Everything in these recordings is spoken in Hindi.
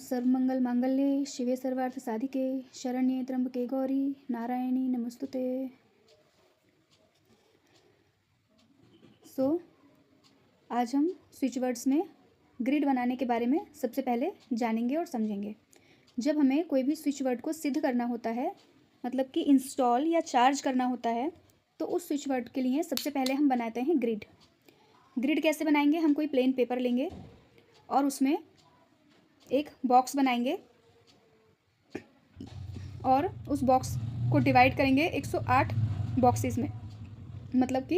सर्वमंगल मांगल्ये शिवे सर्वार्थ साधिके शरण्ये त्र्यंबके गौरी नारायणी नमस्तुते। आज हम स्विच वर्ड्स में ग्रिड बनाने के बारे में सबसे पहले जानेंगे और समझेंगे। जब हमें कोई भी स्विच वर्ड को सिद्ध करना होता है, मतलब कि इंस्टॉल या चार्ज करना होता है, तो उस स्विच वर्ड के लिए सबसे पहले हम बनाते हैं ग्रिड। ग्रिड कैसे बनाएंगे? हम कोई प्लेन पेपर लेंगे और उसमें एक बॉक्स बनाएंगे और उस बॉक्स को डिवाइड करेंगे 108 बॉक्सेस में। मतलब कि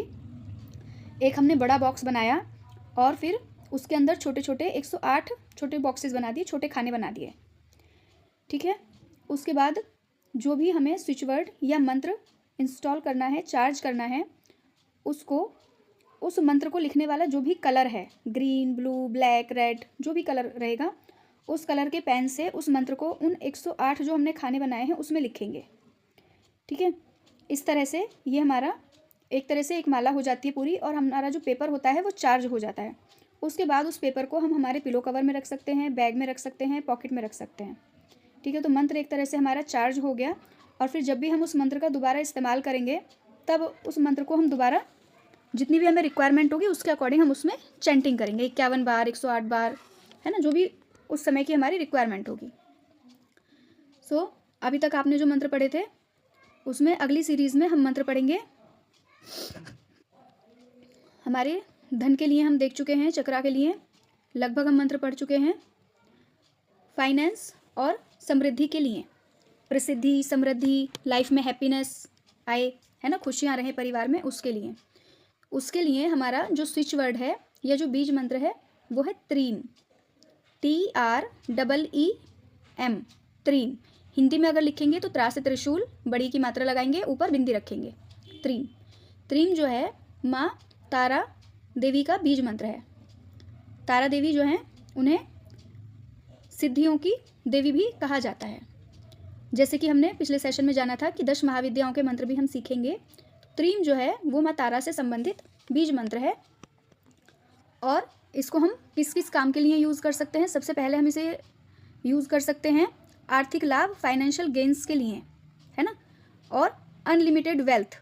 एक हमने बड़ा बॉक्स बनाया और फिर उसके अंदर छोटे छोटे 108 छोटे बॉक्सेस बना दिए, छोटे खाने बना दिए। ठीक है। उसके बाद जो भी हमें स्विच वर्ड या मंत्र इंस्टॉल करना है, चार्ज करना है, उसको उस मंत्र को लिखने वाला जो भी कलर है, ग्रीन, ब्लू, ब्लैक, रेड, जो भी कलर रहेगा, उस कलर के पेन से उस मंत्र को उन 108 जो हमने खाने बनाए हैं उसमें लिखेंगे। ठीक है। इस तरह से ये हमारा एक तरह से एक माला हो जाती है पूरी, और हमारा जो पेपर होता है वो चार्ज हो जाता है। उसके बाद उस पेपर को हम हमारे पिलो कवर में रख सकते हैं, बैग में रख सकते हैं, पॉकेट में रख सकते हैं। ठीक है। तो मंत्र एक तरह से हमारा चार्ज हो गया, और फिर जब भी हम उस मंत्र का दोबारा इस्तेमाल करेंगे तब उस मंत्र को हम दोबारा जितनी भी हमें रिक्वायरमेंट होगी उसके अकॉर्डिंग हम उसमें चैंटिंग करेंगे, 51 बार, 108 बार, है ना, जो भी उस समय की हमारी रिक्वायरमेंट होगी। अभी तक आपने जो मंत्र पढ़े थे उसमें अगली सीरीज़ में हम मंत्र पढ़ेंगे। हमारे धन के लिए हम देख चुके हैं, चक्रा के लिए लगभग हम मंत्र पढ़ चुके हैं। फाइनेंस और समृद्धि के लिए, प्रसिद्धि, समृद्धि, लाइफ में हैप्पीनेस आए, है ना, खुशियाँ रहे परिवार में, उसके लिए हमारा जो स्विच वर्ड है या जो बीज मंत्र है वो है त्रीम, TREEM, त्रीम। हिंदी में अगर लिखेंगे तो त्रा से त्रिशूल, बड़ी की मात्रा लगाएंगे, ऊपर बिंदी रखेंगे, त्रीम। त्रीम जो है माँ तारा देवी का बीज मंत्र है। तारा देवी जो हैं उन्हें सिद्धियों की देवी भी कहा जाता है। जैसे कि हमने पिछले सेशन में जाना था कि 10 महाविद्याओं के मंत्र भी हम सीखेंगे। त्रीम जो है वो माँ तारा से संबंधित बीज मंत्र है, और इसको हम किस किस काम के लिए यूज़ कर सकते हैं? सबसे पहले हम इसे यूज़ कर सकते हैं आर्थिक लाभ, फाइनेंशियल गेंस के लिए, है ना, और अनलिमिटेड वेल्थ।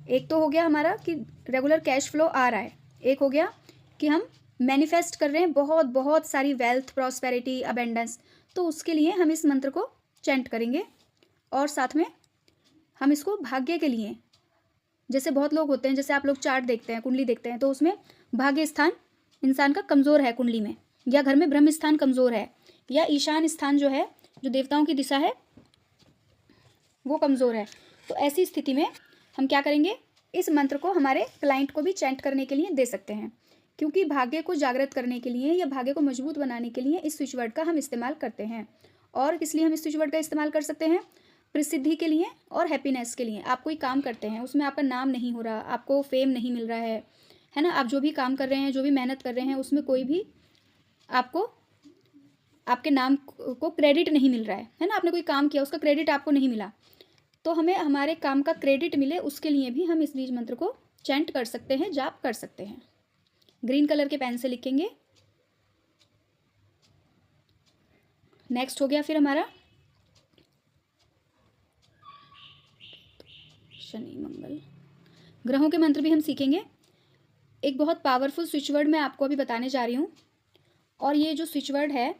एक तो हो गया हमारा कि रेगुलर कैश फ्लो आ रहा है, एक हो गया कि हम मैनिफेस्ट कर रहे हैं बहुत बहुत सारी वेल्थ, प्रॉस्पेरिटी, अबेंडेंस। तो उसके लिए हम इस मंत्र को चैंट करेंगे, और साथ में हम इसको भाग्य के लिए, जैसे बहुत लोग होते हैं, जैसे आप लोग चार्ट देखते हैं, कुंडली देखते हैं, तो उसमें भाग्य स्थान इंसान का कमज़ोर है कुंडली में, या घर में ब्रह्म स्थान कमज़ोर है, या ईशान स्थान जो है, जो देवताओं की दिशा है, वो कमज़ोर है। तो ऐसी स्थिति में हम क्या करेंगे? इस मंत्र को हमारे क्लाइंट को भी चैंट करने के लिए दे सकते हैं, क्योंकि भाग्य को जागृत करने के लिए या भाग्य को मजबूत बनाने के लिए इस स्विच वर्ड का हम इस्तेमाल करते हैं। और किस लिए हम इस स्विच वर्ड का इस्तेमाल कर सकते हैं? प्रसिद्धि के लिए और हैप्पीनेस के लिए। आप कोई काम करते हैं, उसमें आपका नाम नहीं हो रहा, आपको फेम नहीं मिल रहा है ना, आप जो भी काम कर रहे हैं, जो भी मेहनत कर रहे हैं, उसमें कोई भी आपको आपके नाम को क्रेडिट नहीं मिल रहा है ना, आपने कोई काम किया उसका क्रेडिट आपको नहीं मिला, तो हमें हमारे काम का क्रेडिट मिले, उसके लिए भी हम इस बीज मंत्र को चैंट कर सकते हैं, जाप कर सकते हैं। ग्रीन कलर के पेन से लिखेंगे। नेक्स्ट हो गया फिर हमारा शनि मंगल, ग्रहों के मंत्र भी हम सीखेंगे। एक बहुत पावरफुल स्विच वर्ड मैं आपको अभी बताने जा रही हूँ, और ये जो स्विच वर्ड है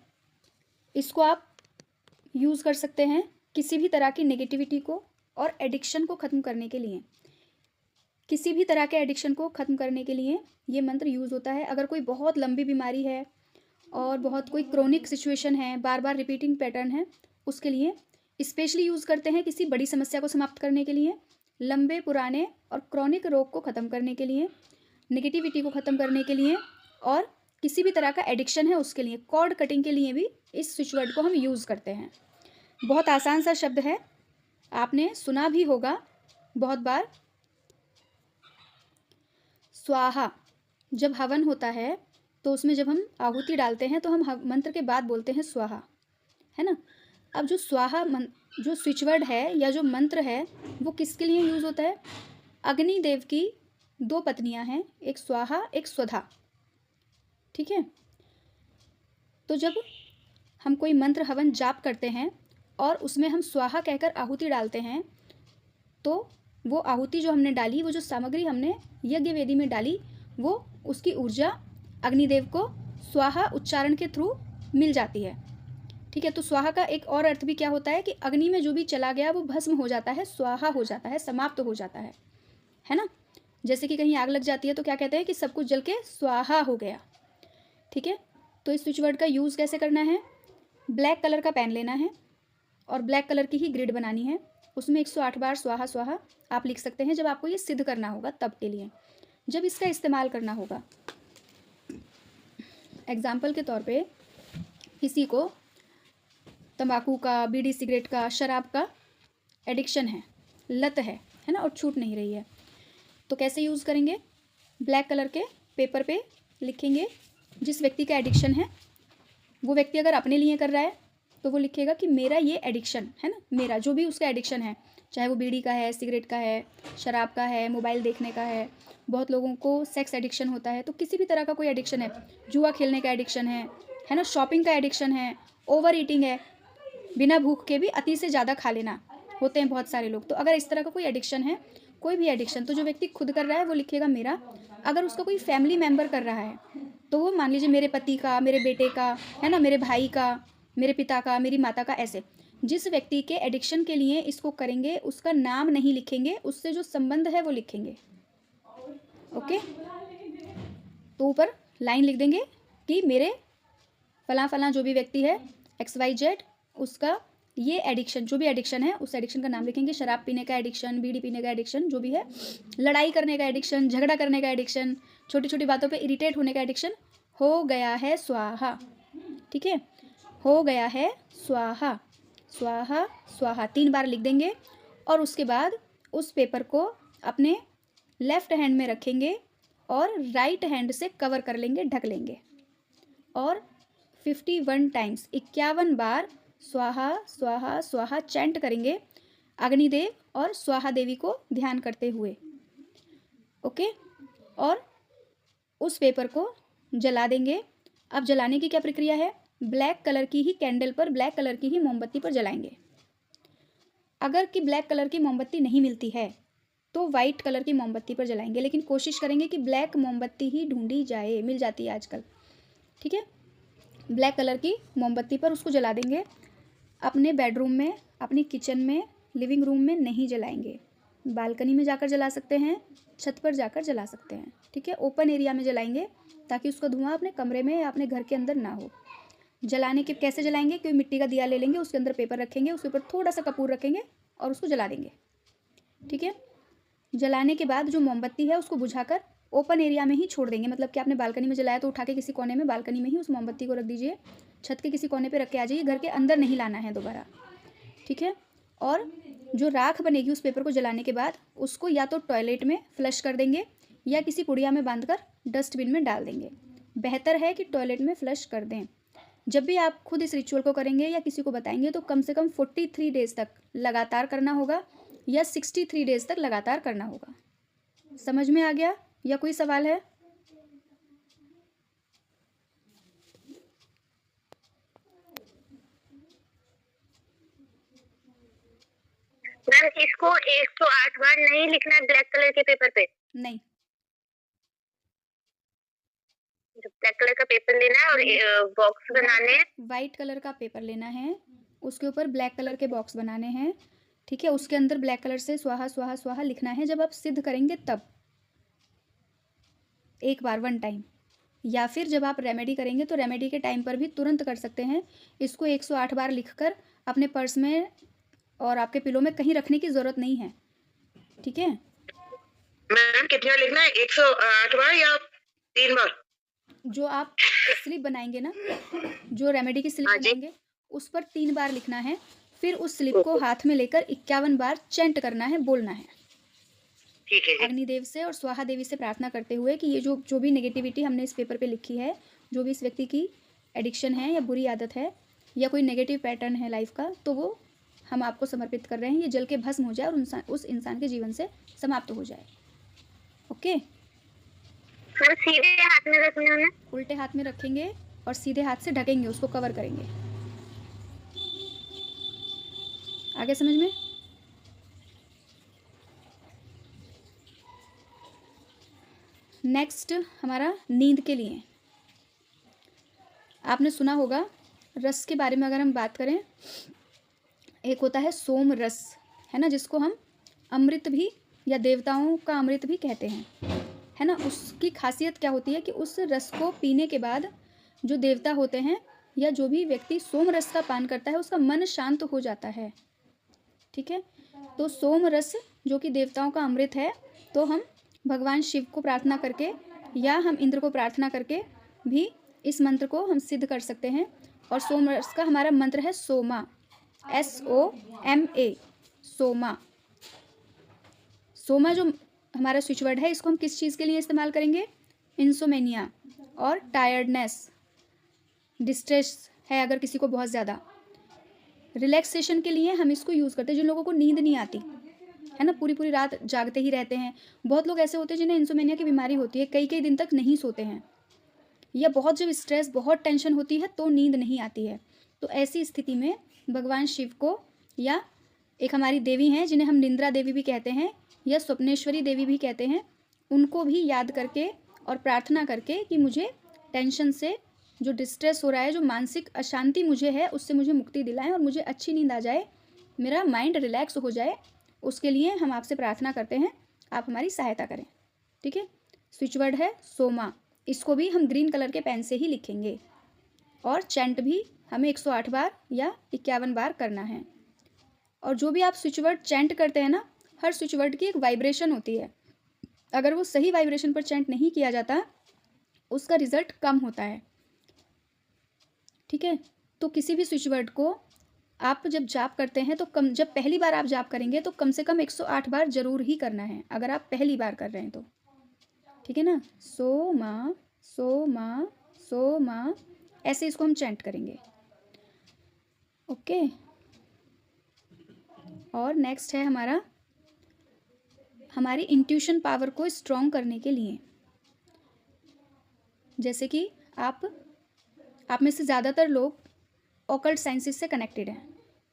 इसको आप यूज़ कर सकते हैं किसी भी तरह की नेगेटिविटी को और एडिक्शन को ख़त्म करने के लिए। किसी भी तरह के एडिक्शन को ख़त्म करने के लिए ये मंत्र यूज़ होता है। अगर कोई बहुत लंबी बीमारी है और बहुत कोई क्रोनिक सिचुएशन है, बार बार रिपीटिंग पैटर्न है, उसके लिए स्पेशली यूज़ करते हैं। किसी बड़ी समस्या को समाप्त करने के लिए, लंबे पुराने और क्रोनिक रोग को ख़त्म करने के लिए, नेगेटिविटी को ख़त्म करने के लिए, और किसी भी तरह का एडिक्शन है उसके लिए, कॉर्ड कटिंग के लिए भी इस स्विच वर्ड को हम यूज़ करते हैं। बहुत आसान सा शब्द है, आपने सुना भी होगा बहुत बार। स्वाहा, जब हवन होता है तो उसमें जब हम आहुति डालते हैं तो हम मंत्र के बाद बोलते हैं स्वाहा, है ना। अब जो स्वाहा जो स्विच वर्ड है या जो मंत्र है वो किसके लिए यूज़ होता है? अग्निदेव की 2 पत्नियां हैं, एक स्वाहा एक स्वधा। ठीक है। तो जब हम कोई मंत्र हवन जाप करते हैं और उसमें हम स्वाहा कहकर आहुति डालते हैं, तो वो आहुति जो हमने डाली, वो जो सामग्री हमने यज्ञ वेदी में डाली, वो उसकी ऊर्जा अग्निदेव को स्वाहा उच्चारण के थ्रू मिल जाती है। ठीक है, तो स्वाहा का एक और अर्थ भी क्या होता है कि अग्नि में जो भी चला गया वो भस्म हो जाता है, स्वाहा हो जाता है, समाप्त हो जाता है ना। जैसे कि कहीं आग लग जाती है तो क्या कहते हैं कि सब कुछ जल के स्वाहा हो गया। ठीक है, तो इस स्विच वर्ड का यूज़ कैसे करना है, ब्लैक कलर का पेन लेना है और ब्लैक कलर की ही ग्रिड बनानी है, उसमें 108 बार स्वाहा स्वाहा आप लिख सकते हैं जब आपको ये सिद्ध करना होगा तब के लिए, जब इसका इस्तेमाल करना होगा। एग्जाम्पल के तौर पे किसी को तंबाकू का, बीड़ी सिगरेट का, शराब का एडिक्शन है, लत है ना, और छूट नहीं रही है, तो कैसे यूज़ करेंगे, ब्लैक कलर के पेपर पे लिखेंगे जिस व्यक्ति का एडिक्शन है। वो व्यक्ति अगर अपने लिए कर रहा है तो वो लिखेगा कि मेरा ये एडिक्शन है ना, मेरा जो भी उसका एडिक्शन है, चाहे वो बीड़ी का है, सिगरेट का है, शराब का है, मोबाइल देखने का है, बहुत लोगों को सेक्स एडिक्शन होता है, तो किसी भी तरह का कोई एडिक्शन है, जुआ खेलने का एडिक्शन है ना, शॉपिंग का एडिक्शन है, ओवर ईटिंग है, बिना भूख के भी अति से ज़्यादा खा लेना होते हैं बहुत सारे लोग। तो अगर इस तरह का कोई एडिक्शन है, कोई भी एडिक्शन, तो जो व्यक्ति खुद कर रहा है वो लिखेगा मेरा। अगर उसका कोई फैमिली मेम्बर कर रहा है तो वो मान लीजिए मेरे पति का, मेरे बेटे का, है ना, मेरे भाई का, मेरे पिता का, मेरी माता का, ऐसे जिस व्यक्ति के एडिक्शन के लिए इसको करेंगे उसका नाम नहीं लिखेंगे, उससे जो संबंध है वो लिखेंगे। ओके, तो ऊपर लाइन लिख देंगे कि मेरे फलां फलां जो भी व्यक्ति है XYZ, उसका ये एडिक्शन, जो भी एडिक्शन है उस एडिक्शन का नाम लिखेंगे। शराब पीने का एडिक्शन, बीड़ी पीने का एडिक्शन, जो भी है, लड़ाई करने का एडिक्शन, झगड़ा करने का एडिक्शन, छोटी छोटी बातों पे इरिटेट होने का एडिक्शन, हो गया है स्वाहा। ठीक है, हो गया है स्वाहा, स्वाहा स्वाहा 3 बार लिख देंगे और उसके बाद उस पेपर को अपने लेफ्ट हैंड में रखेंगे और राइट हैंड से कवर कर लेंगे, ढक लेंगे और 51 टाइम्स 51 बार स्वाहा स्वाहा स्वाहा चैंट करेंगे अग्निदेव और स्वाहा देवी को ध्यान करते हुए। ओके, और उस पेपर को जला देंगे। अब जलाने की क्या प्रक्रिया है, ब्लैक कलर की ही कैंडल पर, ब्लैक कलर की ही मोमबत्ती पर जलाएंगे। अगर कि ब्लैक कलर की मोमबत्ती नहीं मिलती है तो वाइट कलर की मोमबत्ती पर जलाएंगे, लेकिन कोशिश करेंगे कि ब्लैक मोमबत्ती ही ढूंढी जाए, मिल जाती है आजकल। ठीक है, ब्लैक कलर की मोमबत्ती पर उसको जला देंगे। अपने बेडरूम में, अपनी किचन में, लिविंग रूम में नहीं जलाएंगे, बालकनी में जाकर जला सकते हैं, छत पर जाकर जला सकते हैं। ठीक है, ओपन एरिया में जलाएंगे ताकि उसका धुआं अपने कमरे में या अपने घर के अंदर ना हो। जलाने के कैसे जलाएंगे, कोई मिट्टी का दिया ले लेंगे, उसके अंदर पेपर रखेंगे, उसके ऊपर थोड़ा सा कपूर रखेंगे और उसको जला देंगे। ठीक है, जलाने के बाद जो मोमबत्ती है उसको बुझाकर ओपन एरिया में ही छोड़ देंगे। मतलब कि आपने बालकनी में जलाया तो उठा के किसी कोने में, बालकनी में ही उस मोमबत्ती को रख दीजिए, छत के किसी कोने पे रख के आ जाइए, घर के अंदर नहीं लाना है दोबारा। ठीक है, और जो राख बनेगी उस पेपर को जलाने के बाद उसको या तो टॉयलेट में फ्लश कर देंगे या किसी पुड़िया में बांधकर डस्टबिन में डाल देंगे। बेहतर है कि टॉयलेट में फ्लश कर दें। जब भी आप खुद इस रिचुअल को करेंगे या किसी को बताएंगे तो कम से कम 43 डेज तक लगातार करना होगा या 63 डेज तक लगातार करना होगा। समझ में आ गया या कोई सवाल है? मैम इसको 108 बार नहीं लिखना है ब्लैक कलर के पेपर पे? नहीं, ब्लैक कलर का पेपर लेना है और बॉक्स बनाने हैं। वाइट कलर का पेपर लेना है, उसके ऊपर ब्लैक कलर के बॉक्स बनाने हैं। ठीक है, उसके अंदर ब्लैक कलर से स्वाहा स्वाहा स्वाहा लिखना है। जब आप सिद्ध करेंगे तब एक बार 1 टाइम, या फिर जब आप रेमेडी करेंगे तो रेमेडी के टाइम पर भी तुरंत कर सकते हैं। इसको 108 बार लिखकर अपने पर्स में और आपके पिलो में कहीं रखने की ज़रूरत नहीं है। ठीक है मैम, कितना लिखना है? 108 बार या 3 बार? जो आप स्लिप बनाएंगे ना, जो रेमेडी की स्लिप बनाएंगे उस पर 3 बार लिखना है। फिर उस स्लिप को हाथ में लेकर 51 बार चैंट करना है, बोलना है। ठीक है। अग्निदेव से और स्वाहा देवी से प्रार्थना करते हुए कि ये जो भी नेगेटिविटी हमने इस पेपर पे लिखी है, जो भी इस व्यक्ति की एडिक्शन है या बुरी आदत है या कोई नेगेटिव पैटर्न है लाइफ का, तो वो हम आपको समर्पित कर रहे हैं। ये जल के भस्म हो जाए और उस इंसान के जीवन से समाप्त हो जाए। ओके, सीधे हाथ में रखना है? उल्टे हाथ में रखेंगे और सीधे हाथ से ढकेंगे, उसको कवर करेंगे। आगे समझ में? नेक्स्ट हमारा नींद के लिए, आपने सुना होगा रस के बारे में। अगर हम बात करें, एक होता है सोम रस, है ना, जिसको हम अमृत भी या देवताओं का अमृत भी कहते हैं, है ना। उसकी खासियत क्या होती है कि उस रस को पीने के बाद जो देवता होते हैं या जो भी व्यक्ति सोम रस का पान करता है उसका मन शांत हो जाता है। ठीक है, तो सोम रस जो कि देवताओं का अमृत है, तो हम भगवान शिव को प्रार्थना करके या हम इंद्र को प्रार्थना करके भी इस मंत्र को हम सिद्ध कर सकते हैं। और सोम रस का हमारा मंत्र है सोमा, SOMA, सोमा। सोमा जो हमारा स्विच वर्ड है, इसको हम किस चीज़ के लिए इस्तेमाल करेंगे? इंसोमेनिया और टायर्डनेस, डिस्ट्रेस है अगर किसी को बहुत ज़्यादा, रिलैक्सेशन के लिए हम इसको यूज़ करते हैं। जिन लोगों को नींद नहीं आती है ना, पूरी पूरी रात जागते ही रहते हैं, बहुत लोग ऐसे होते हैं जिन्हें इंसोमेनिया की बीमारी होती है, कई कई दिन तक नहीं सोते हैं, या बहुत जब स्ट्रेस, बहुत टेंशन होती है तो नींद नहीं आती है। तो ऐसी स्थिति में भगवान शिव को, या एक हमारी देवी हैं जिन्हें हम निंद्रा देवी भी कहते हैं या स्वप्नेश्वरी देवी भी कहते हैं, उनको भी याद करके और प्रार्थना करके कि मुझे टेंशन से, जो डिस्ट्रेस हो रहा है, जो मानसिक अशांति मुझे है, उससे मुझे मुक्ति दिलाएं और मुझे अच्छी नींद आ जाए, मेरा माइंड रिलैक्स हो जाए, उसके लिए हम आपसे प्रार्थना करते हैं, आप हमारी सहायता करें। ठीक है, स्विच वर्ड है सोमा, इसको भी हम ग्रीन कलर के पेन से ही लिखेंगे और चैंट भी हमें 108 बार या 51 बार करना है। और जो भी आप स्विच वर्ड चैंट करते हैं ना, हर स्विच वर्ड की एक वाइब्रेशन होती है, अगर वो सही वाइब्रेशन पर चैंट नहीं किया जाता उसका रिजल्ट कम होता है। ठीक है, तो किसी भी स्विच वर्ड को आप जब जाप करते हैं तो जब पहली बार आप जाप करेंगे तो कम से कम 108 बार जरूर ही करना है, अगर आप पहली बार कर रहे हैं तो। ठीक है ना, सोमा सोमा सोमा, ऐसे इसको हम चैंट करेंगे। ओके, और नेक्स्ट है हमारी इंट्यूशन पावर को स्ट्रॉन्ग करने के लिए। जैसे कि आप में से ज़्यादातर लोग ऑकल्ट साइंसेस से कनेक्टेड हैं,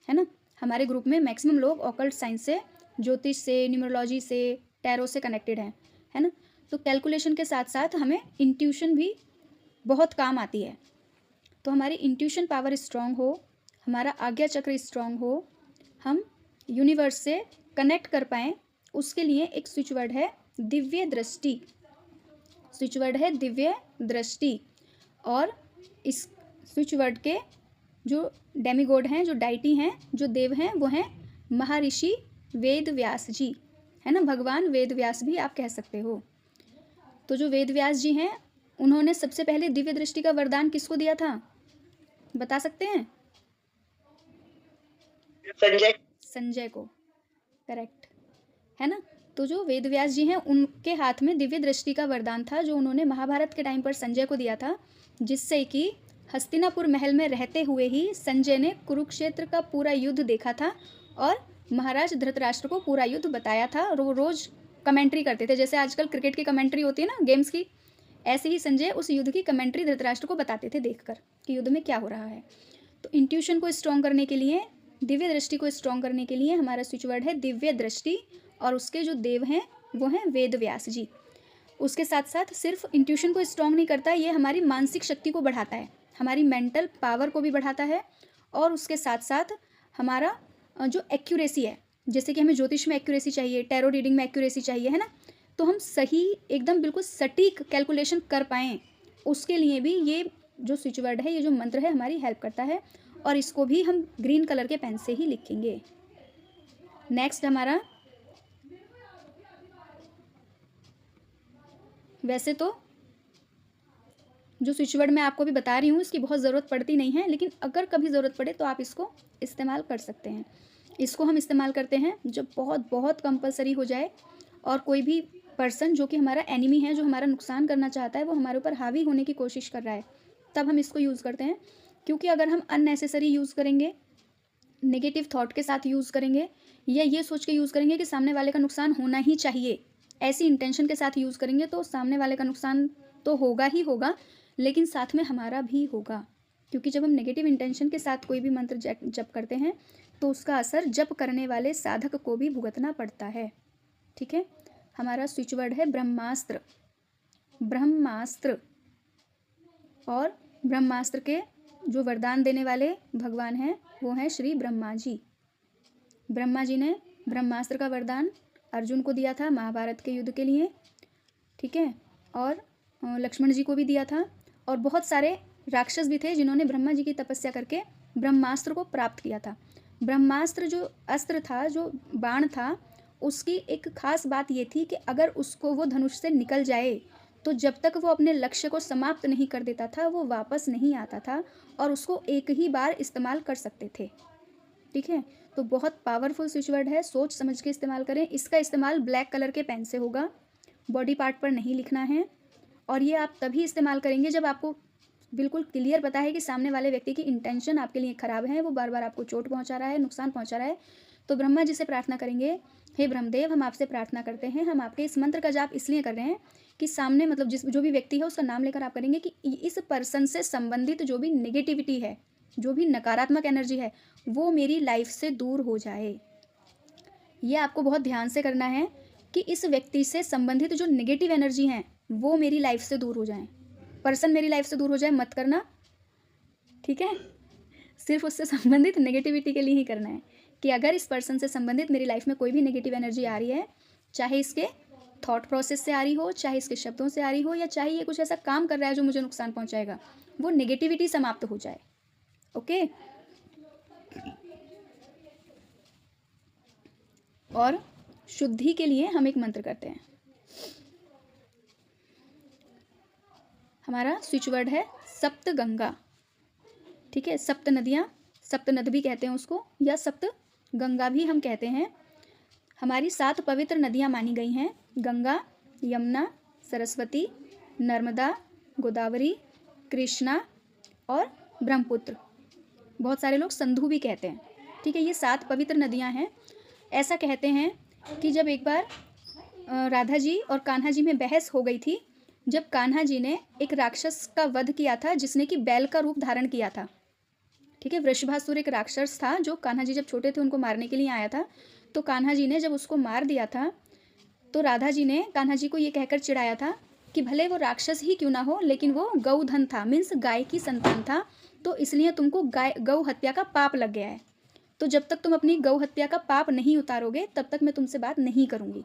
है ना। हमारे ग्रुप में मैक्सिमम लोग ऑकल्ट साइंस से, ज्योतिष से, न्यूमरोलॉजी से, टैरो से कनेक्टेड हैं, है ना। तो कैलकुलेशन के साथ साथ हमें इंट्यूशन भी बहुत काम आती है। तो हमारी इंट्यूशन पावर स्ट्रॉन्ग हो, हमारा आज्ञा चक्र स्ट्रॉन्ग हो, हम यूनिवर्स से कनेक्ट कर पाएँ, उसके लिए एक स्विच वर्ड है दिव्य दृष्टि। स्विच वर्ड है दिव्य दृष्टि। और इस स्विच वर्ड के जो डेमीगॉड हैं, जो डाइटी हैं, जो देव हैं, वो हैं महर्षि वेद व्यास जी, है ना। भगवान वेद व्यास भी आप कह सकते हो। तो जो वेद व्यास जी हैं, उन्होंने सबसे पहले दिव्य दृष्टि का वरदान किसको दिया था, बता सकते हैं? संजय को, करेक्ट, है ना। तो जो वेद व्यास जी हैं, उनके हाथ में दिव्य दृष्टि का वरदान था, जो उन्होंने महाभारत के टाइम पर संजय को दिया था, जिससे कि हस्तिनापुर महल में रहते हुए ही संजय ने कुरुक्षेत्र का पूरा युद्ध देखा था और महाराज धृतराष्ट्र को पूरा युद्ध बताया था। रोज कमेंट्री करते थे, जैसे आजकल क्रिकेट की कमेंट्री होती है ना, गेम्स की, ऐसे ही संजय उस युद्ध की कमेंट्री धृतराष्ट्र को बताते थे देखकर कि युद्ध में क्या हो रहा है। तो इंट्यूशन को स्ट्रॉन्ग करने के लिए, दिव्य दृष्टि को स्ट्रॉन्ग करने के लिए हमारा स्विच वर्ड है दिव्य दृष्टि, और उसके जो देव हैं वो हैं वेद व्यास जी। उसके साथ साथ सिर्फ इंट्यूशन को स्ट्रॉन्ग नहीं करता, ये हमारी मानसिक शक्ति को बढ़ाता है, हमारी मेंटल पावर को भी बढ़ाता है। और उसके साथ साथ हमारा जो एक्यूरेसी है, जैसे कि हमें ज्योतिष में एक्यूरेसी चाहिए, टैरो रीडिंग में एक्यूरेसी चाहिए, है ना, तो हम सही एकदम बिल्कुल सटीक कैलकुलेशन कर पाएँ, उसके लिए भी ये जो स्विच वर्ड है, ये जो मंत्र है, हमारी हेल्प करता है। और इसको भी हम ग्रीन कलर के पेन से ही लिखेंगे। नेक्स्ट हमारा, वैसे तो जो स्विच वर्ड मैं आपको भी बता रही हूँ, इसकी बहुत ज़रूरत पड़ती नहीं है, लेकिन अगर कभी ज़रूरत पड़े तो आप इसको इस्तेमाल कर सकते हैं। इसको हम इस्तेमाल करते हैं जब बहुत बहुत कंपलसरी हो जाए और कोई भी पर्सन जो कि हमारा एनिमी है, जो हमारा नुकसान करना चाहता है, वो हमारे ऊपर हावी होने की कोशिश कर रहा है, तब हम इसको यूज़ करते हैं। क्योंकि अगर हम अननेसेसरी यूज़ करेंगे, नेगेटिव थॉट के साथ यूज़ करेंगे, या ये सोच के यूज़ करेंगे कि सामने वाले का नुकसान होना ही चाहिए, ऐसी इंटेंशन के साथ यूज़ करेंगे, तो सामने वाले का नुकसान तो होगा ही होगा, लेकिन साथ में हमारा भी होगा। क्योंकि जब हम नेगेटिव इंटेंशन के साथ कोई भी मंत्र जप करते हैं तो उसका असर जप करने वाले साधक को भी भुगतना पड़ता है। ठीक है, हमारा स्विच वर्ड है ब्रह्मास्त्र। ब्रह्मास्त्र, और ब्रह्मास्त्र के जो वरदान देने वाले भगवान हैं वो हैं श्री ब्रह्मा जी। ब्रह्मा जी ने ब्रह्मास्त्र का वरदान अर्जुन को दिया था महाभारत के युद्ध के लिए। ठीक है, और लक्ष्मण जी को भी दिया था, और बहुत सारे राक्षस भी थे जिन्होंने ब्रह्मा जी की तपस्या करके ब्रह्मास्त्र को प्राप्त किया था। ब्रह्मास्त्र जो अस्त्र था, जो बाण था, उसकी एक खास बात ये थी कि अगर उसको वो धनुष से निकल जाए तो जब तक वो अपने लक्ष्य को समाप्त नहीं कर देता था वो वापस नहीं आता था, और उसको एक ही बार इस्तेमाल कर सकते थे। ठीक है, तो बहुत पावरफुल स्विच वर्ड है, सोच समझ के इस्तेमाल करें। इसका इस्तेमाल ब्लैक कलर के पेन से होगा, बॉडी पार्ट पर नहीं लिखना है, और ये आप तभी इस्तेमाल करेंगे जब आपको बिल्कुल क्लियर पता है कि सामने वाले व्यक्ति की इंटेंशन आपके लिए ख़राब है, वो बार बार आपको चोट पहुंचा रहा है, नुकसान पहुंचा रहा है। तो ब्रह्मा जी से प्रार्थना करेंगे, हे ब्रह्मदेव, हम आपसे प्रार्थना करते हैं, हम आपके इस मंत्र का जाप इसलिए कर रहे हैं कि सामने मतलब जो भी व्यक्ति है उसका नाम लेकर आप करेंगे कि इस पर्सन से संबंधित जो भी नेगेटिविटी है, जो भी नकारात्मक एनर्जी है, वो मेरी लाइफ से दूर हो जाए। ये आपको बहुत ध्यान से करना है कि इस व्यक्ति से संबंधित जो नेगेटिव एनर्जी हैं वो मेरी लाइफ से दूर हो जाएं। पर्सन मेरी लाइफ से दूर हो जाए मत करना। ठीक है, सिर्फ उससे संबंधित नेगेटिविटी के लिए ही करना है कि अगर इस पर्सन से संबंधित मेरी लाइफ में कोई भी नेगेटिव एनर्जी आ रही है, चाहे इसके थॉट प्रोसेस से आ रही हो, चाहे इसके शब्दों से आ रही हो, या चाहे ये कुछ ऐसा काम कर रहा है जो मुझे नुकसान पहुंचाएगा, वो नेगेटिविटी समाप्त हो जाए। ओके, और शुद्धि के लिए हम एक मंत्र करते हैं। हमारा स्विच वर्ड है सप्त गंगा। ठीक है, सप्त नदियाँ, सप्त नद भी कहते हैं उसको, या सप्त गंगा भी हम कहते हैं। हमारी 7 पवित्र नदियाँ मानी गई हैं, गंगा, यमुना, सरस्वती, नर्मदा, गोदावरी, कृष्णा और ब्रह्मपुत्र। बहुत सारे लोग सिंधु भी कहते हैं। ठीक है, ये 7 पवित्र नदियाँ हैं। ऐसा कहते हैं कि जब एक बार राधा जी और कान्हा जी में बहस हो गई थी, जब कान्हा जी ने एक राक्षस का वध किया था जिसने कि बैल का रूप धारण किया था। ठीक है, वृषभासुर एक राक्षस था जो कान्हा जी जब छोटे थे उनको मारने के लिए आया था। तो कान्हा जी ने जब उसको मार दिया था तो राधा जी ने कान्हा जी को ये कहकर चिढ़ाया था कि भले वो राक्षस ही क्यों ना हो लेकिन वो गौधन था, मीन्स गाय की संतान था, तो इसलिए तुमको गौ हत्या का पाप लग गया है। तो जब तक तुम अपनी गौ हत्या का पाप नहीं उतारोगे तब तक मैं तुमसे बात नहीं करूँगी।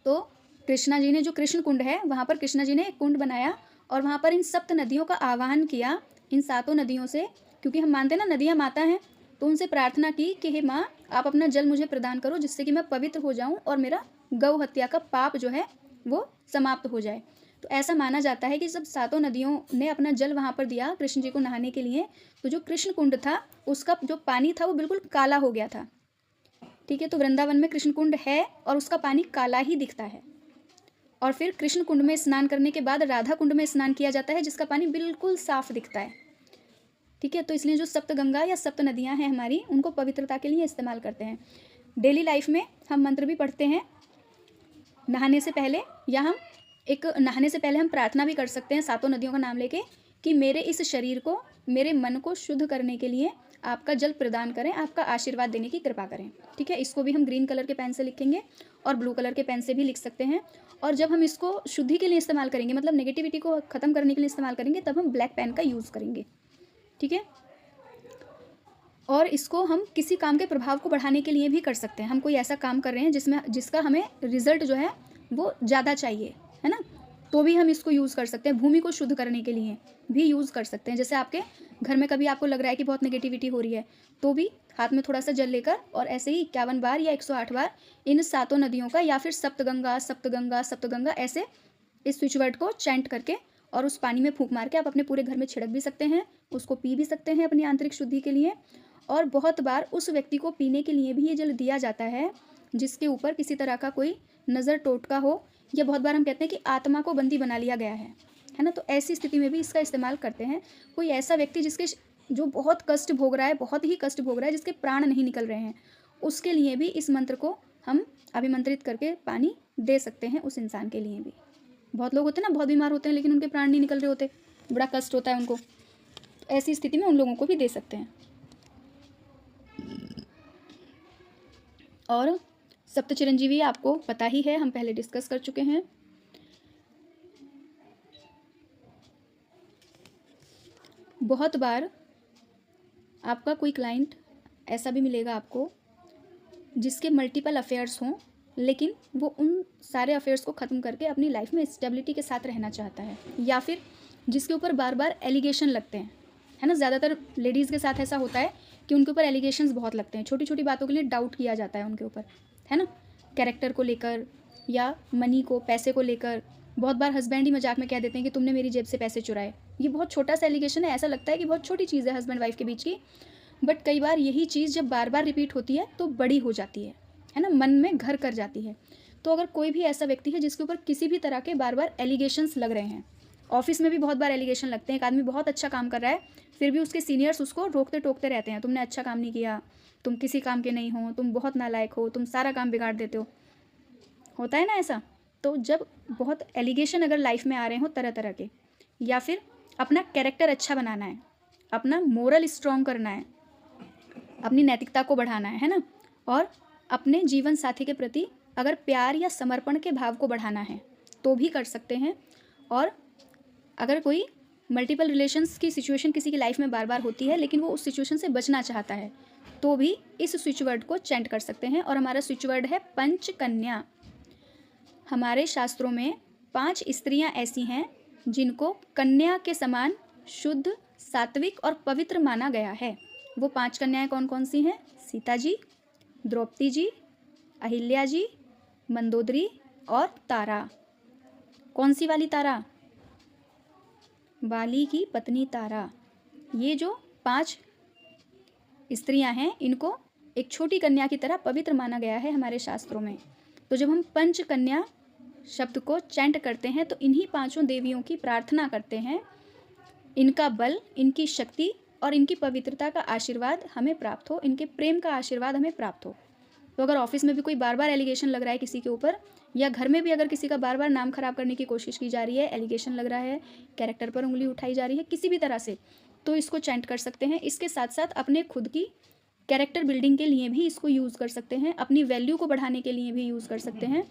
तो कृष्णा जी ने, जो कृष्ण कुंड है वहाँ पर कृष्णा जी ने एक कुंड बनाया और वहाँ पर इन सप्त नदियों का आवाहन किया, इन 7 नदियों से, क्योंकि हम मानते हैं ना नदियाँ माता हैं, तो उनसे प्रार्थना की कि हे माँ, आप अपना जल मुझे प्रदान करो जिससे कि मैं पवित्र हो जाऊँ और मेरा गौ हत्या का पाप जो है वो समाप्त हो जाए। तो ऐसा माना जाता है कि जब 7 नदियों ने अपना जल वहाँ पर दिया कृष्ण जी को नहाने के लिए, तो जो कृष्ण कुंड था उसका जो पानी था वो बिल्कुल काला हो गया था। ठीक है, तो वृंदावन में कृष्ण कुंड है और उसका पानी काला ही दिखता है। और फिर कृष्ण कुंड में स्नान करने के बाद राधा कुंड में स्नान किया जाता है जिसका पानी बिल्कुल साफ दिखता है। ठीक है, तो इसलिए जो सप्त गंगा या सप्त नदियाँ हैं हमारी, उनको पवित्रता के लिए इस्तेमाल करते हैं। डेली लाइफ में हम मंत्र भी पढ़ते हैं नहाने से पहले, या हम नहाने से पहले हम प्रार्थना भी कर सकते हैं 7 नदियों का नाम लेके कि मेरे इस शरीर को, मेरे मन को शुद्ध करने के लिए आपका जल प्रदान करें, आपका आशीर्वाद देने की कृपा करें। ठीक है, इसको भी हम ग्रीन कलर के पेन से लिखेंगे और ब्लू कलर के पेन से भी लिख सकते हैं। और जब हम इसको शुद्धि के लिए इस्तेमाल करेंगे, मतलब नेगेटिविटी को ख़त्म करने के लिए इस्तेमाल करेंगे, तब हम ब्लैक पेन का यूज़ करेंगे। ठीक है, और इसको हम किसी काम के प्रभाव को बढ़ाने के लिए भी कर सकते हैं। हम कोई ऐसा काम कर रहे हैं जिसका हमें रिजल्ट जो है वो ज़्यादा चाहिए, है ना, तो भी हम इसको यूज़ कर सकते हैं। भूमि को शुद्ध करने के लिए भी यूज़ कर सकते हैं। जैसे आपके घर में कभी आपको लग रहा है कि बहुत नेगेटिविटी हो रही है, तो भी हाथ में थोड़ा सा जल लेकर और ऐसे ही 51 बार या 108 बार इन 7 नदियों का, या फिर सप्तगंगा सप्तगंगा सप्तगंगा, ऐसे इस स्विच वर्ड को चैंट करके और उस पानी में फूंक मार के आप अपने पूरे घर में छिड़क भी सकते हैं, उसको पी भी सकते हैं अपनी आंतरिक शुद्धि के लिए। और बहुत बार उस व्यक्ति को पीने के लिए भी ये जल दिया जाता है जिसके ऊपर किसी तरह का कोई नज़र टोटका हो, या बहुत बार हम कहते हैं कि आत्मा को बंदी बना लिया गया है ना, तो ऐसी स्थिति में भी इसका इस्तेमाल करते हैं। कोई ऐसा व्यक्ति जो बहुत कष्ट भोग रहा है, बहुत ही कष्ट भोग रहा है, जिसके प्राण नहीं निकल रहे हैं, उसके लिए भी इस मंत्र को हम अभिमंत्रित करके पानी दे सकते हैं उस इंसान के लिए भी। बहुत लोग होते हैं ना, बहुत बीमार होते हैं लेकिन उनके प्राण नहीं निकल रहे होते, बड़ा कष्ट होता है उनको, तो ऐसी स्थिति में उन लोगों को भी दे सकते हैं। और सप्त चिरंजीवी आपको पता ही है, हम पहले डिस्कस कर चुके हैं। बहुत बार आपका कोई क्लाइंट ऐसा भी मिलेगा आपको जिसके मल्टीपल अफेयर्स हों, लेकिन वो उन सारे अफेयर्स को ख़त्म करके अपनी लाइफ में स्टेबिलिटी के साथ रहना चाहता है, या फिर जिसके ऊपर बार बार एलिगेशन लगते हैं, है ना। ज़्यादातर लेडीज़ के साथ ऐसा होता है कि उनके ऊपर एलिगेशंस बहुत लगते हैं, छोटी छोटी बातों के लिए डाउट किया जाता है उनके ऊपर, है ना। कैरेक्टर को लेकर या मनी को, पैसे को लेकर। बहुत बार हस्बैंड ही मजाक में कह देते हैं कि तुमने मेरी जेब से पैसे चुराए। ये बहुत छोटा सा एलिगेशन है, ऐसा लगता है कि बहुत छोटी चीज़ है हस्बैंड वाइफ के बीच की, बट कई बार यही चीज़ जब बार बार रिपीट होती है तो बड़ी हो जाती है ना, मन में घर कर जाती है। तो अगर कोई भी ऐसा व्यक्ति है जिसके ऊपर किसी भी तरह के बार बार एलिगेशंस लग रहे हैं, ऑफिस में भी बहुत बार एलिगेशन लगते हैं, एक आदमी बहुत अच्छा काम कर रहा है फिर भी उसके सीनियर्स उसको रोकते टोकते रहते हैं, तुमने अच्छा काम नहीं किया, तुम किसी काम के नहीं हो, तुम बहुत नालायक हो, तुम सारा काम बिगाड़ देते हो, होता है ना ऐसा। तो जब बहुत एलिगेशन अगर लाइफ में आ रहे हो तरह तरह के, या फिर अपना कैरेक्टर अच्छा बनाना है, अपना मोरल स्ट्रॉन्ग करना है, अपनी नैतिकता को बढ़ाना है ना, और अपने जीवन साथी के प्रति अगर प्यार या समर्पण के भाव को बढ़ाना है तो भी कर सकते हैं। और अगर कोई मल्टीपल रिलेशंस की सिचुएशन किसी की लाइफ में बार बार होती है लेकिन वो उस सिचुएशन से बचना चाहता है तो भी इस स्विच वर्ड को चैंट कर सकते हैं। और हमारा स्विच वर्ड है पंचकन्या। हमारे शास्त्रों में 5 स्त्रियां ऐसी हैं जिनको कन्या के समान शुद्ध, सात्विक और पवित्र माना गया है। वो 5 कन्याएं कौन कौन सी हैं? सीता जी, द्रौपदी जी, अहिल्या जी, मंदोदरी और तारा। कौन सी वाली तारा? वाली की पत्नी तारा। ये जो 5 स्त्रियां हैं इनको एक छोटी कन्या की तरह पवित्र माना गया है हमारे शास्त्रों में। तो जब हम पंचकन्या शब्द को चैंट करते हैं तो इन्हीं 5 देवियों की प्रार्थना करते हैं, इनका बल, इनकी शक्ति और इनकी पवित्रता का आशीर्वाद हमें प्राप्त हो, इनके प्रेम का आशीर्वाद हमें प्राप्त हो। तो अगर ऑफिस में भी कोई बार बार एलिगेशन लग रहा है किसी के ऊपर, या घर में भी अगर किसी का बार बार नाम खराब करने की कोशिश की जा रही है, एलिगेशन लग रहा है, कैरेक्टर पर उंगली उठाई जा रही है किसी भी तरह से, तो इसको चैंट कर सकते हैं। इसके साथ साथ अपने खुद की कैरेक्टर बिल्डिंग के लिए भी इसको यूज़ कर सकते हैं, अपनी वैल्यू को बढ़ाने के लिए भी यूज़ कर सकते हैं,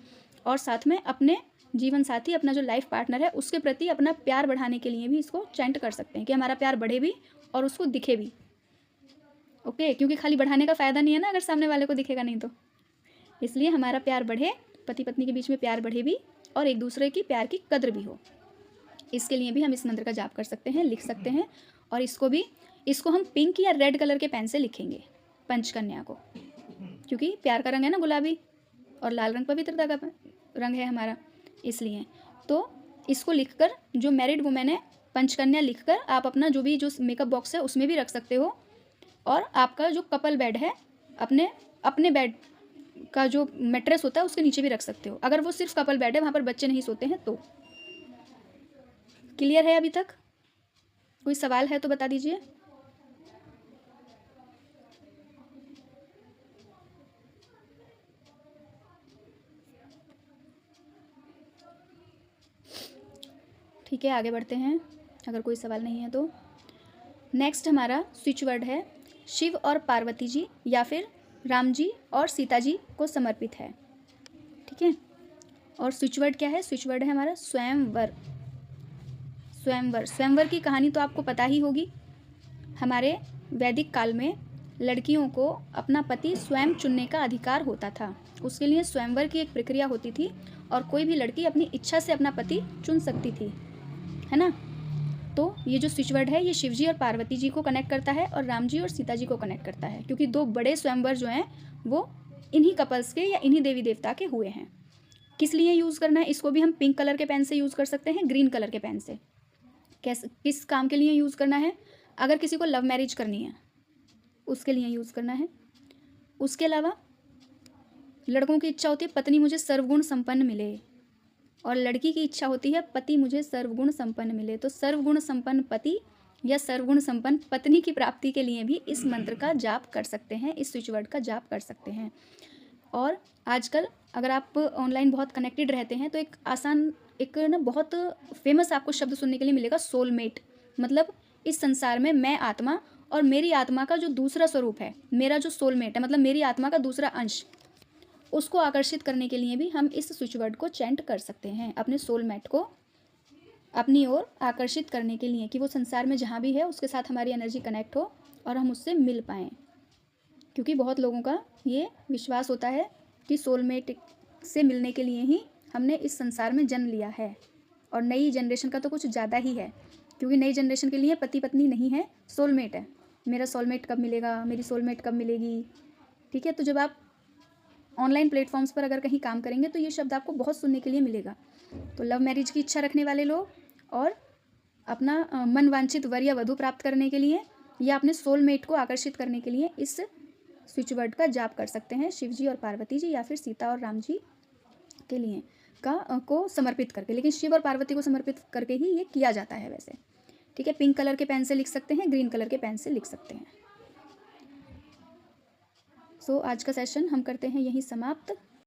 और साथ में अपने जीवन साथी, अपना जो लाइफ पार्टनर है उसके प्रति अपना प्यार बढ़ाने के लिए भी इसको चैंट कर सकते हैं कि हमारा प्यार बढ़े भी और उसको दिखे भी। ओके, क्योंकि खाली बढ़ाने का फ़ायदा नहीं है ना अगर सामने वाले को दिखेगा नहीं तो। इसलिए हमारा प्यार बढ़े, पति पत्नी के बीच में प्यार बढ़े भी, और एक दूसरे की प्यार की कद्र भी हो। इसके लिए भी हम इस मंत्र का जाप कर सकते हैं, लिख सकते हैं। और इसको हम पिंक या रेड कलर के पेन से लिखेंगे पंचकन्या को, क्योंकि प्यार का रंग है ना गुलाबी, और लाल रंग पवित्रता का रंग है हमारा, इसलिए। तो इसको लिखकर, जो मैरिड वुमेन है, पंचकन्या लिखकर आप अपना जो मेकअप बॉक्स है उसमें भी रख सकते हो, और आपका जो कपल बेड है, अपने बेड का जो मैट्रेस होता है उसके नीचे भी रख सकते हो। अगर वो सिर्फ कपल बेड है, वहाँ पर बच्चे नहीं सोते हैं तो। क्लियर है अभी तक? कोई सवाल है तो बता दीजिए। ठीक है, आगे बढ़ते हैं अगर कोई सवाल नहीं है तो। नेक्स्ट हमारा स्विच वर्ड है शिव और पार्वती जी या फिर राम जी और सीता जी को समर्पित है। ठीक है, और स्विच वर्ड क्या है? स्विच वर्ड है हमारा स्वयंवर। स्वयंवर, स्वयंवर की कहानी तो आपको पता ही होगी। हमारे वैदिक काल में लड़कियों को अपना पति स्वयं चुनने का अधिकार होता था। उसके लिए स्वयंवर की एक प्रक्रिया होती थी, और कोई भी लड़की अपनी इच्छा से अपना पति चुन सकती थी, है ना। तो ये जो स्विच वर्ड है ये शिव जी और पार्वती जी को कनेक्ट करता है, और राम जी और सीता जी को कनेक्ट करता है, क्योंकि 2 बड़े स्वयंवर जो हैं वो इन्हीं कपल्स के या इन्हीं देवी देवता के हुए हैं। किस लिए यूज़ करना है? इसको भी हम पिंक कलर के पेन से यूज़ कर सकते हैं, ग्रीन कलर के पेन से। किस काम के लिए यूज़ करना है? अगर किसी को लव मैरिज करनी है उसके लिए यूज़ करना है। उसके अलावा लड़कों की इच्छा होती है पत्नी मुझे सर्वगुण संपन्न मिले, और लड़की की इच्छा होती है पति मुझे सर्वगुण संपन्न मिले। तो सर्वगुण संपन्न पति या सर्वगुण संपन्न पत्नी की प्राप्ति के लिए भी इस मंत्र का जाप कर सकते हैं, इस स्विच वर्ड का जाप कर सकते हैं। और आजकल अगर आप ऑनलाइन बहुत कनेक्टेड रहते हैं तो एक ना बहुत फेमस आपको शब्द सुनने के लिए मिलेगा, सोलमेट। मतलब इस संसार में मैं आत्मा और मेरी आत्मा का जो दूसरा स्वरूप है, मेरा जो सोलमेट है, मतलब मेरी आत्मा का दूसरा अंश, उसको आकर्षित करने के लिए भी हम इस स्विच वर्ड को चैंट कर सकते हैं, अपने सोलमेट को अपनी ओर आकर्षित करने के लिए, कि वो संसार में जहाँ भी है उसके साथ हमारी एनर्जी कनेक्ट हो और हम उससे मिल पाएँ। क्योंकि बहुत लोगों का ये विश्वास होता है कि सोलमेट से मिलने के लिए ही हमने इस संसार में जन्म लिया है। और नई जनरेशन का तो कुछ ज़्यादा ही है, क्योंकि नई जनरेशन के लिए पति पत्नी नहीं है, सोलमेट है। मेरा सोलमेट कब मिलेगा, मेरी सोलमेट कब मिलेगी, ठीक है। तो जब आप ऑनलाइन प्लेटफॉर्म्स पर अगर कहीं काम करेंगे तो ये शब्द आपको बहुत सुनने के लिए मिलेगा। तो लव मैरिज की इच्छा रखने वाले लोग और अपना मन वांछित वर या वधु प्राप्त करने के लिए या अपने सोलमेट को आकर्षित करने के लिए इस स्विच वर्ड का जाप कर सकते हैं, शिव जी और पार्वती जी या फिर सीता और राम जी के लिए को समर्पित करके। लेकिन शिव और पार्वती को समर्पित करके ही ये किया जाता है वैसे, ठीक है। पिंक कलर के पेन से लिख सकते हैं, ग्रीन कलर के पेन से लिख सकते हैं। सो आज का सेशन हम करते हैं यहीं समाप्त।